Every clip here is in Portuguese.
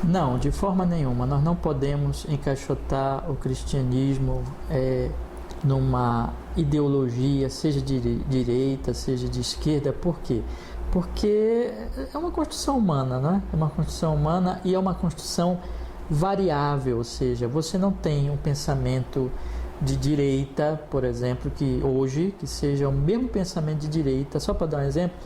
Não, de forma nenhuma. Nós não podemos encaixotar o cristianismo numa ideologia, seja de direita, seja de esquerda. Por quê? Porque é uma construção humana, né? É uma construção humana e é uma construção variável, ou seja, você não tem um pensamento de direita, por exemplo, que hoje, que seja o mesmo pensamento de direita, só para dar um exemplo,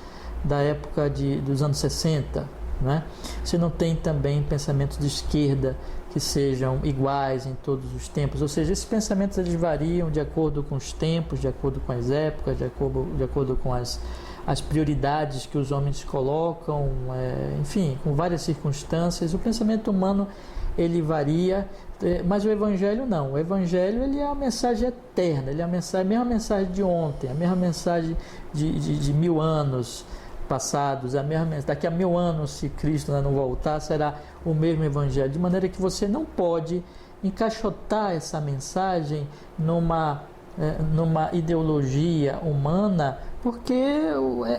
da época dos anos 60, né? Você não tem também pensamentos de esquerda que sejam iguais em todos os tempos, ou seja, esses pensamentos eles variam de acordo com os tempos, de acordo com as épocas, de acordo com as prioridades que os homens colocam, enfim, com várias circunstâncias. O pensamento humano ele varia, mas o Evangelho não. O Evangelho ele é a mensagem eterna, ele é a mesma mensagem de ontem, a mesma mensagem de 1000 anos passados, a mesma mensagem. Daqui a 1000 anos, se Cristo não voltar, será o mesmo Evangelho, de maneira que você não pode encaixotar essa mensagem numa ideologia humana, porque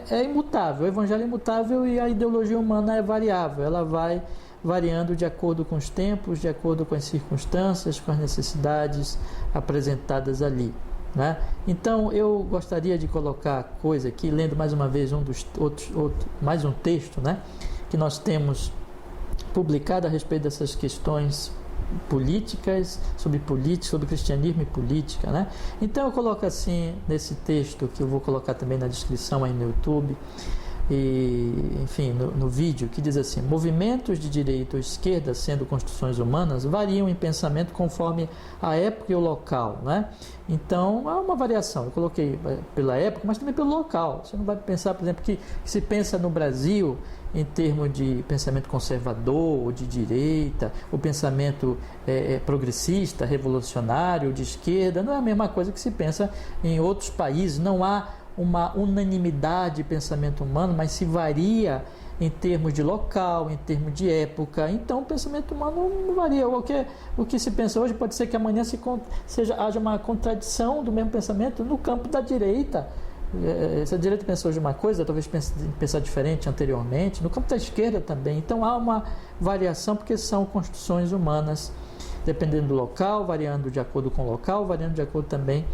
é imutável. O Evangelho é imutável e a ideologia humana é variável, ela vai variando de acordo com os tempos, de acordo com as circunstâncias, com as necessidades apresentadas ali, né? Então eu gostaria de colocar coisa aqui, lendo mais uma vez mais um texto, né, que nós temos publicado a respeito dessas questões políticas, sobre cristianismo e política, né? Então eu coloco assim nesse texto, que eu vou colocar também na descrição aí no YouTube, e, enfim, no vídeo, que diz assim: movimentos de direita ou esquerda, sendo construções humanas, variam em pensamento conforme a época e o local, né? Então há uma variação. Eu coloquei pela época, mas também pelo local. Você não vai pensar, por exemplo, que se pensa no Brasil em termos de pensamento conservador ou de direita, o pensamento progressista, revolucionário, de esquerda, não é a mesma coisa que se pensa em outros países. Não há uma unanimidade de pensamento humano, mas se varia em termos de local, em termos de época. Então o pensamento humano não varia. O que se pensa hoje pode ser que amanhã haja uma contradição do mesmo pensamento no campo da direita. Se a direita pensou hoje uma coisa, talvez pensar diferente anteriormente, no campo da esquerda também. Então há uma variação, porque são construções humanas, dependendo do local, variando de acordo com o local, variando de acordo também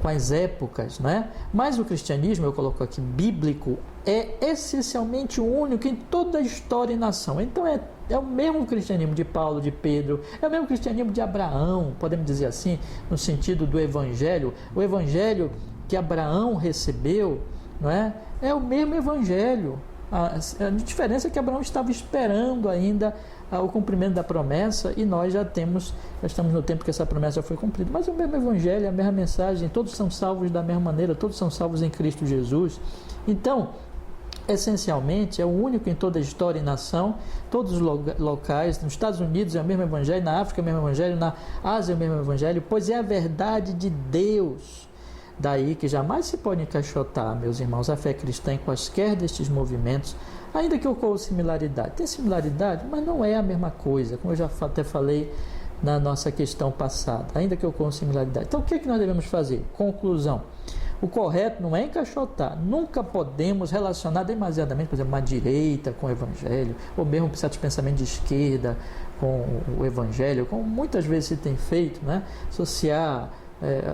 com as épocas, né? Mas o cristianismo, eu coloco aqui, bíblico, é essencialmente único em toda a história e nação. Então é o mesmo cristianismo de Paulo, de Pedro, é o mesmo cristianismo de Abraão, podemos dizer assim, no sentido do Evangelho. O Evangelho que Abraão recebeu, não é? É o mesmo Evangelho. A diferença é que Abraão estava esperando ainda o cumprimento da promessa, e nós já estamos no tempo que essa promessa já foi cumprida. Mas é o mesmo Evangelho, a mesma mensagem, todos são salvos da mesma maneira, todos são salvos em Cristo Jesus. Então, essencialmente, é o único em toda a história e nação, todos os locais. Nos Estados Unidos é o mesmo Evangelho, na África é o mesmo Evangelho, na Ásia é o mesmo Evangelho, pois é a verdade de Deus. Daí que jamais se pode encaixotar, meus irmãos, a fé cristã em quaisquer destes movimentos, ainda que ocorra similaridade. Tem similaridade, mas não é a mesma coisa, como eu já até falei na nossa questão passada, ainda que ocorra similaridade. Então o que nós devemos fazer? Conclusão: o correto não é encaixotar. Nunca podemos relacionar demasiadamente, por exemplo, uma direita com o Evangelho, ou mesmo certos pensamentos de esquerda com o Evangelho, como muitas vezes se tem feito, né? Associar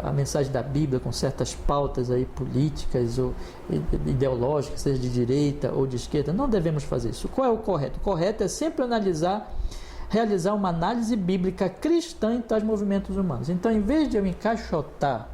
a mensagem da Bíblia com certas pautas aí políticas ou ideológicas, seja de direita ou de esquerda. Não devemos fazer isso. Qual é o correto? O correto é sempre realizar uma análise bíblica cristã em tais movimentos humanos. Então, em vez de eu encaixotar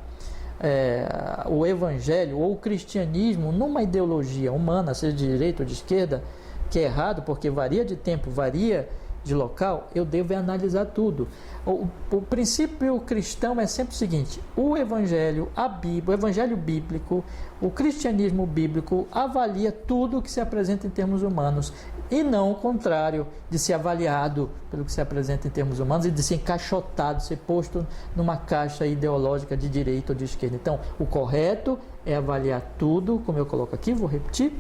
o Evangelho ou o cristianismo numa ideologia humana, seja de direita ou de esquerda, que é errado porque varia de tempo, varia de local, eu devo analisar tudo. O princípio cristão é sempre o seguinte: o Evangelho, a Bíblia, o Evangelho bíblico, o cristianismo bíblico avalia tudo o que se apresenta em termos humanos, e não o contrário, de ser avaliado pelo que se apresenta em termos humanos e de ser encaixotado, ser posto numa caixa ideológica de direita ou de esquerda. Então, o correto é avaliar tudo, como eu coloco aqui, vou repetir,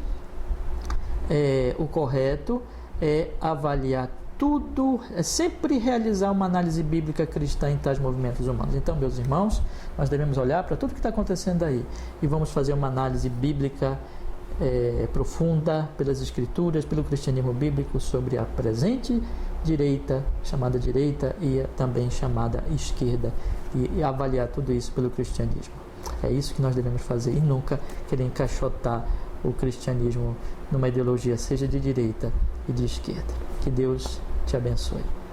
o correto é avaliar tudo, é sempre realizar uma análise bíblica cristã em tais movimentos humanos. Então, meus irmãos, nós devemos olhar para tudo que está acontecendo aí e vamos fazer uma análise bíblica profunda pelas Escrituras, pelo cristianismo bíblico, sobre a presente chamada direita e também chamada esquerda, e avaliar tudo isso pelo cristianismo. É isso que nós devemos fazer e nunca querer encaixotar o cristianismo numa ideologia, seja de direita e de esquerda. Que Deus te abençoe.